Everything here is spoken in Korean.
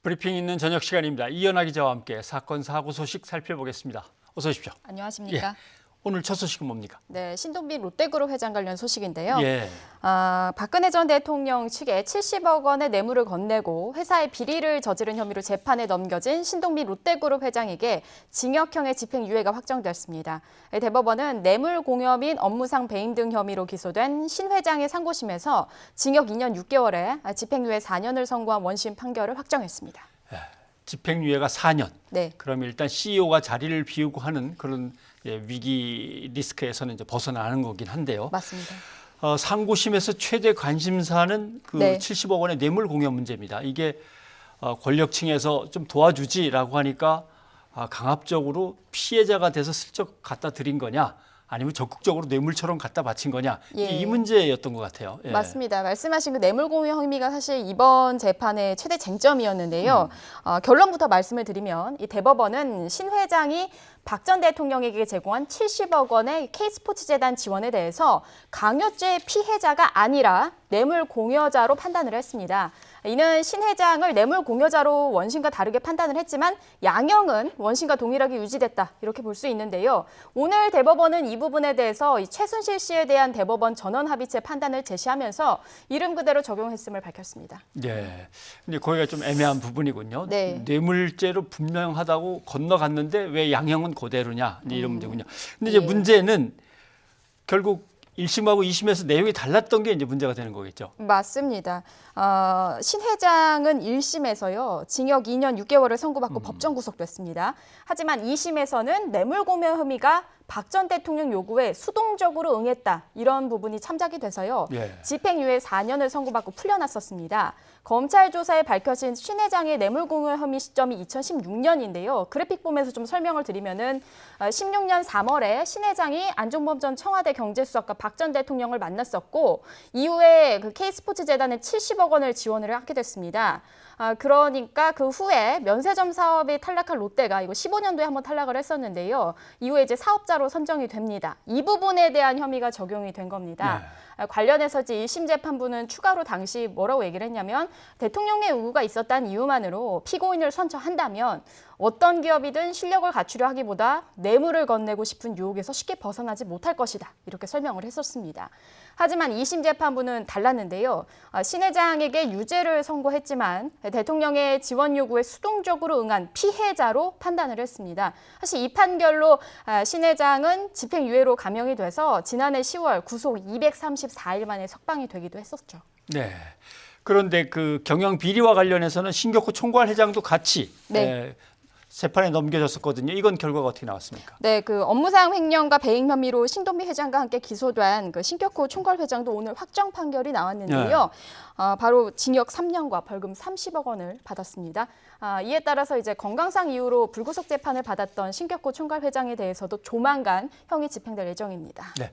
브리핑 있는 저녁 시간입니다. 이현아 기자와 함께 사건 사고 소식 살펴보겠습니다. 어서 오십시오. 안녕하십니까? 예. 오늘 첫 소식은 뭡니까? 네, 신동빈 롯데그룹 회장 관련 소식인데요. 예. 박근혜 전 대통령 측에 70억 원의 뇌물을 건네고 회사의 비리를 저지른 혐의로 재판에 넘겨진 신동빈 롯데그룹 회장에게 징역형의 집행유예가 확정되었습니다. 대법원은 뇌물 공여 및 업무상 배임 등 혐의로 기소된 신 회장의 상고심에서 징역 2년 6개월에 집행유예 4년을 선고한 원심 판결을 확정했습니다. 집행유예가 4년. 네. 그러면 일단 CEO가 자리를 비우고 하는 그런 위기 리스크에서는 이제 벗어나는 거긴 한데요. 맞습니다. 상고심에서 최대 관심사는 그 네. 70억 원의 뇌물 공여 문제입니다. 이게 권력층에서 좀 도와주지라고 하니까 강압적으로 피해자가 돼서 슬쩍 갖다 드린 거냐, 아니면 적극적으로 뇌물처럼 갖다 바친 거냐, 예. 이 문제였던 것 같아요. 예. 맞습니다. 말씀하신 그 뇌물 공여 혐의가 사실 이번 재판의 최대 쟁점이었는데요. 결론부터 말씀을 드리면 이 대법원은 신 회장이 박 전 대통령에게 제공한 70억 원의 K스포츠재단 지원에 대해서 강요죄 피해자가 아니라 뇌물 공여자로 판단을 했습니다. 이는 신 회장을 뇌물 공여자로 원심과 다르게 판단을 했지만 양형은 원심과 동일하게 유지됐다, 이렇게 볼 수 있는데요. 오늘 대법원은 이 부분에 대해서 이 최순실 씨에 대한 대법원 전원 합의체 판단을 제시하면서 이름 그대로 적용했음을 밝혔습니다. 네. 근데 거기가 좀 애매한 부분이군요. 네. 뇌물죄로 분명하다고 건너갔는데 왜 양형은 그대로냐, 이제 이런 문제군요. 근데 이제 예. 문제는 결국 1심하고 2심에서 내용이 달랐던 게 이제 문제가 되는 거겠죠. 맞습니다. 신 회장은 1심에서요, 징역 2년 6개월을 선고받고 법정 구속됐습니다. 하지만 2심에서는 뇌물 공여 혐의가 박 전 대통령 요구에 수동적으로 응했다, 이런 부분이 참작이 돼서요. 예. 집행유예 4년을 선고받고 풀려났었습니다. 검찰 조사에 밝혀진 신 회장의 뇌물 공여 혐의 시점이 2016년인데요. 그래픽 보면서 좀 설명을 드리면은 16년 3월에 신 회장이 안종범 전 청와대 경제수석과 박 전 대통령을 만났었고, 이후에 그 K스포츠재단에 70억 원을 지원을 하게 됐습니다. 그러니까 그 후에 면세점 사업이 탈락한 롯데가 이거 15년도에 한번 탈락을 했었는데요. 이후에 이제 사업자로 선정이 됩니다. 이 부분에 대한 혐의가 적용이 된 겁니다. 관련해서 이제 1심 재판부는 추가로 당시 뭐라고 얘기를 했냐면, 대통령의 요구가 있었다는 이유만으로 피고인을 선처한다면 어떤 기업이든 실력을 갖추려 하기보다 뇌물을 건네고 싶은 유혹에서 쉽게 벗어나지 못할 것이다, 이렇게 설명을 했었습니다. 하지만 2심 재판부는 달랐는데요. 신 회장에게 유죄를 선고했지만 대통령의 지원 요구에 수동적으로 응한 피해자로 판단을 했습니다. 사실 이 판결로 신 회장은 집행유예로 감형이 돼서 지난해 10월 구속 234일 만에 석방이 되기도 했었죠. 네. 그런데 그 경영 비리와 관련해서는 신격호 총괄 회장도 같이 네. 재판에 넘겨졌었거든요. 이건 결과가 어떻게 나왔습니까? 네, 그 업무상 횡령과 배임 혐의로 신동빈 회장과 함께 기소된 그 신격호 총괄 회장도 오늘 확정 판결이 나왔는데요. 바로 징역 3년과 벌금 30억 원을 받았습니다. 이에 따라서 이제 건강상 이유로 불구속 재판을 받았던 신격호 총괄 회장에 대해서도 조만간 형이 집행될 예정입니다. 네,